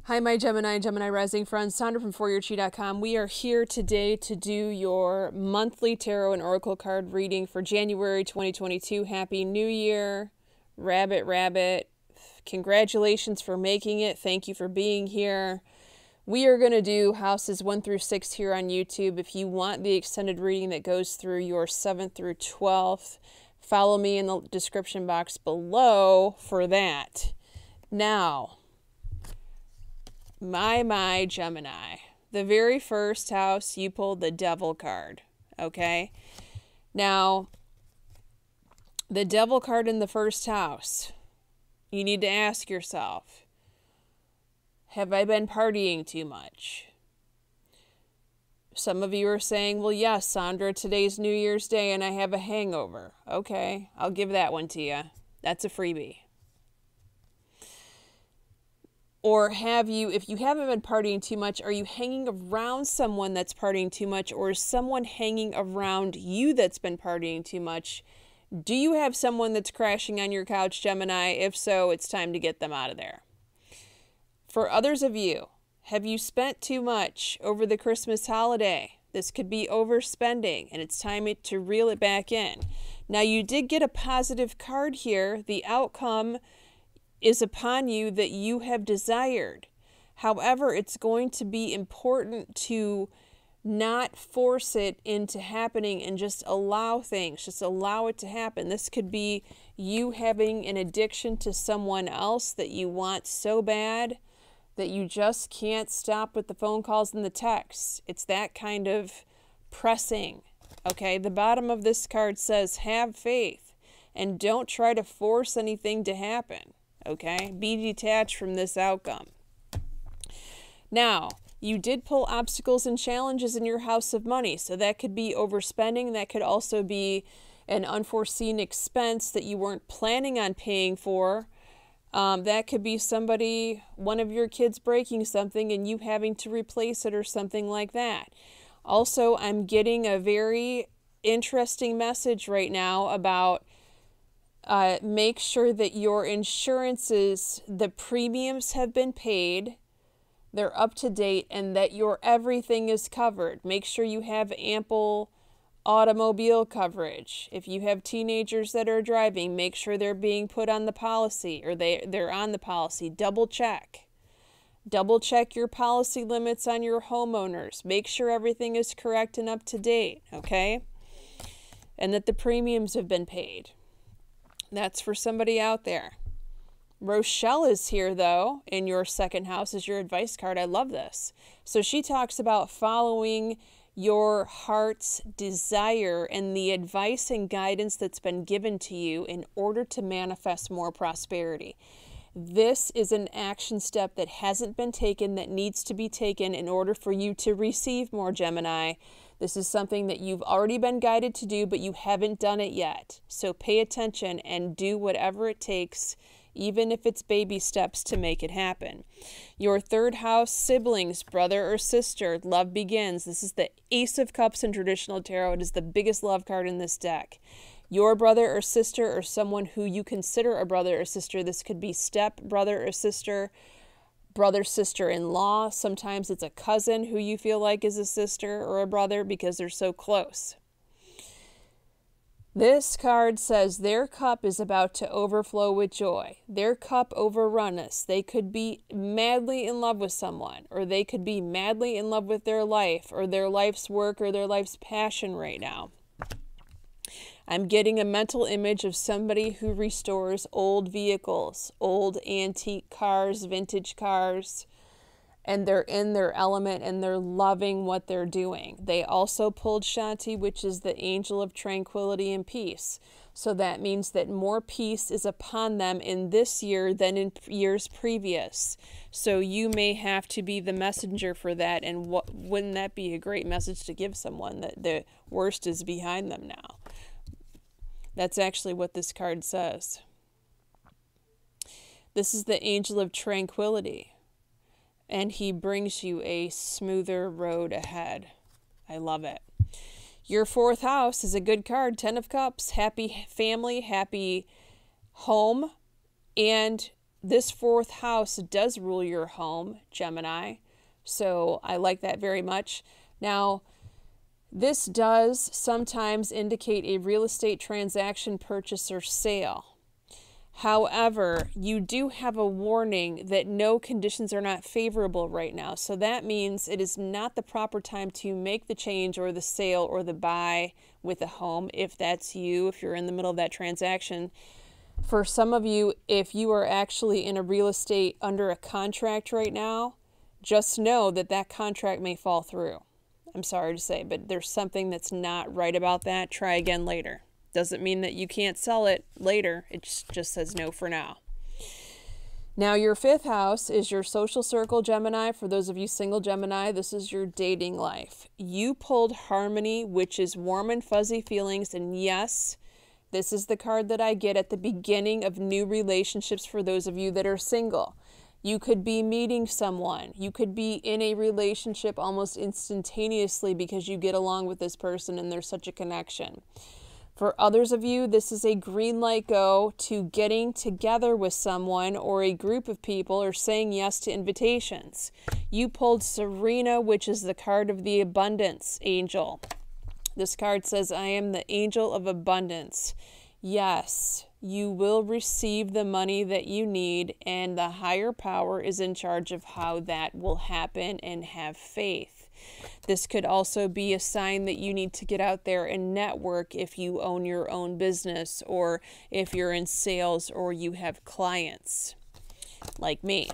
Hi, my Gemini rising friends, Sandra from ForYourChi.com. We are here today to do your monthly tarot and oracle card reading for January 2022. Happy New Year, Rabbit. Congratulations for making it. Thank you for being here. We are going to do houses 1 through 6 here on YouTube. If you want the extended reading that goes through your 7th through 12th, follow me in the description box below for that. Now, my Gemini, the very first house, you pulled the Devil card, okay? Now, the Devil card in the first house, you need to ask yourself, have I been partying too much? Some of you are saying, well, yes, Sandra, today's New Year's Day and I have a hangover. Okay, I'll give that one to you. That's a freebie. Or have you, if you haven't been partying too much, are you hanging around someone that's partying too much, or is someone hanging around you that's been partying too much? Do you have someone that's crashing on your couch, Gemini? If so, it's time to get them out of there. For others of you, have you spent too much over the Christmas holiday? This could be overspending, and it's time to reel it back in. Now, you did get a positive card here. The outcome is upon you that you have desired. However, it's going to be important to not force it into happening and just allow things, just allow it to happen. This could be you having an addiction to someone else that you want so bad that you just can't stop with the phone calls and the texts. It's that kind of pressing. Okay, the bottom of this card says have faith and don't try to force anything to happen. Okay, be detached from this outcome. Now, you did pull obstacles and challenges in your house of money. So that could be overspending. That could also be an unforeseen expense that you weren't planning on paying for. That could be somebody, one of your kids breaking something and you having to replace it or something like that. Also, I'm getting a very interesting message right now about make sure that your insurances, the premiums have been paid, they're up to date, and that your everything is covered. Make sure you have ample automobile coverage. If you have teenagers that are driving, make sure they're being put on the policy, or they're on the policy. Double check. Double check your policy limits on your homeowners. Make sure everything is correct and up to date, okay? And that the premiums have been paid. That's for somebody out there. Rochelle is here, though, in your second house as your advice card. I love this. So she talks about following your heart's desire and the advice and guidance that's been given to you in order to manifest more prosperity. This is an action step that hasn't been taken, that needs to be taken in order for you to receive more, Gemini. This is something that you've already been guided to do, but you haven't done it yet. So pay attention and do whatever it takes, even if it's baby steps, to make it happen. Your third house, siblings, brother or sister, love begins. This is the Ace of Cups in traditional tarot. It is the biggest love card in this deck. Your brother or sister, or someone who you consider a brother or sister. This could be step brother or sister, brother, sister-in-law. Sometimes it's a cousin who you feel like is a sister or a brother because they're so close. This card says their cup is about to overflow with joy. Their cup overrunneth. They could be madly in love with someone, or they could be madly in love with their life, or their life's work, or their life's passion right now. I'm getting a mental image of somebody who restores old vehicles, old antique cars, vintage cars, and they're in their element and they're loving what they're doing. They also pulled Shanti, which is the angel of tranquility and peace. So that means that more peace is upon them in this year than in years previous. So you may have to be the messenger for that. And wouldn't that be a great message to give someone, that the worst is behind them now? That's actually what this card says. This is the angel of tranquility, and he brings you a smoother road ahead. I love it. Your fourth house is a good card, 10 of Cups, happy family, happy home, and This fourth house does rule your home, Gemini. So I like that very much. Now, this does sometimes indicate a real estate transaction, purchase, or sale. However, you do have a warning that no conditions are not favorable right now. So that means it is not the proper time to make the change or the sale or the buy with a home, if that's you, if you're in the middle of that transaction. For some of you, if you are actually in a real estate under a contract right now, just know that that contract may fall through. I'm sorry to say, but there's something that's not right about that. Try again later. Doesn't mean that you can't sell it later. It just says no for now. Now, your fifth house is your social circle, Gemini. For those of you single Gemini, this is your dating life. You pulled harmony, which is warm and fuzzy feelings. And yes, this is the card that I get at the beginning of new relationships for those of you that are single. You could be meeting someone. You could be in a relationship almost instantaneously because you get along with this person and there's such a connection. For others of you, this is a green light go to getting together with someone or a group of people or saying yes to invitations. You pulled Serena, which is the card of the abundance angel. This card says, I am the angel of abundance. Yes, you will receive the money that you need, and the higher power is in charge of how that will happen, and have faith. This could also be a sign that you need to get out there and network if you own your own business or if you're in sales or you have clients like me.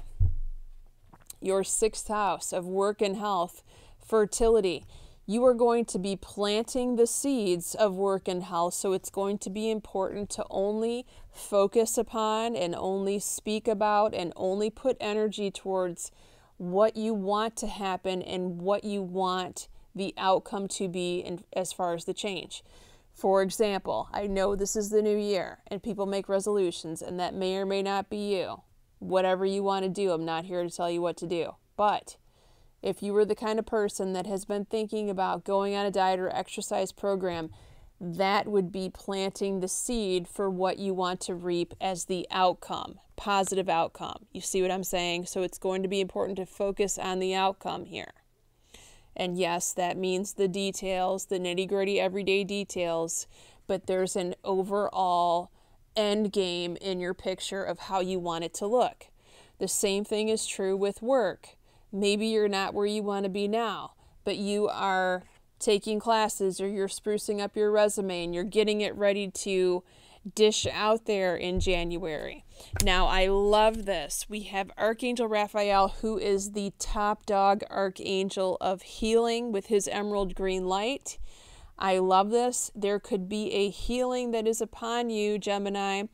Your sixth house of work and health, fertility. You are going to be planting the seeds of work and health, so it's going to be important to only focus upon and only speak about and only put energy towards what you want to happen and what you want the outcome to be in, as far as the change. For example, I know this is the new year and people make resolutions, and that may or may not be you. Whatever you want to do, I'm not here to tell you what to do. But if you were the kind of person that has been thinking about going on a diet or exercise program, that would be planting the seed for what you want to reap as the outcome, positive outcome. You see what I'm saying? So it's going to be important to focus on the outcome here. And yes, that means the details, the nitty-gritty everyday details, but there's an overall end game in your picture of how you want it to look. The same thing is true with work. Maybe you're not where you want to be now, but you are taking classes or you're sprucing up your resume and you're getting it ready to dish out there in January. Now, I love this. We have Archangel Raphael, who is the top dog archangel of healing with his emerald green light. I love this. There could be a healing that is upon you, Gemini.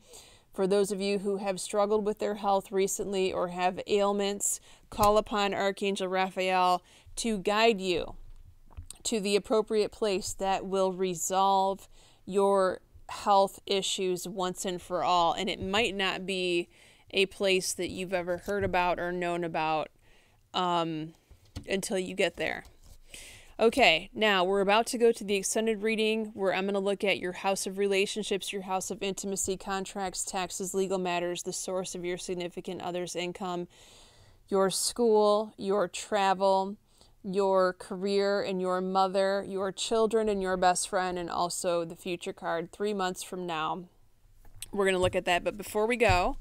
For those of you who have struggled with their health recently or have ailments, call upon Archangel Raphael to guide you to the appropriate place that will resolve your health issues once and for all. And it might not be a place that you've ever heard about or known about until you get there. Okay, now we're about to go to the extended reading where I'm going to look at your house of relationships, your house of intimacy, contracts, taxes, legal matters, the source of your significant other's income, your school, your travel, your career and your mother, your children and your best friend, and also the future card 3 months from now. We're going to look at that. But before we go,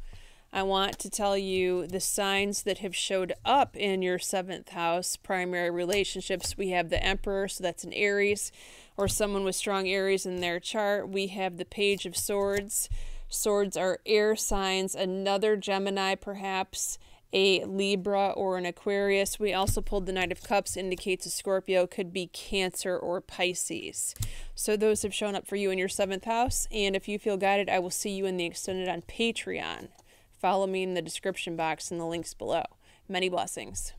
I want to tell you the signs that have showed up in your 7th house, primary relationships. We have the Emperor, so that's an Aries, or someone with strong Aries in their chart. We have the Page of Swords. Swords are air signs, another Gemini perhaps, a Libra or an Aquarius. We also pulled the Knight of Cups, indicates a Scorpio, could be Cancer or Pisces. So those have shown up for you in your 7th house. And if you feel guided, I will see you in the extended on Patreon. Follow me in the description box and the links below. Many blessings.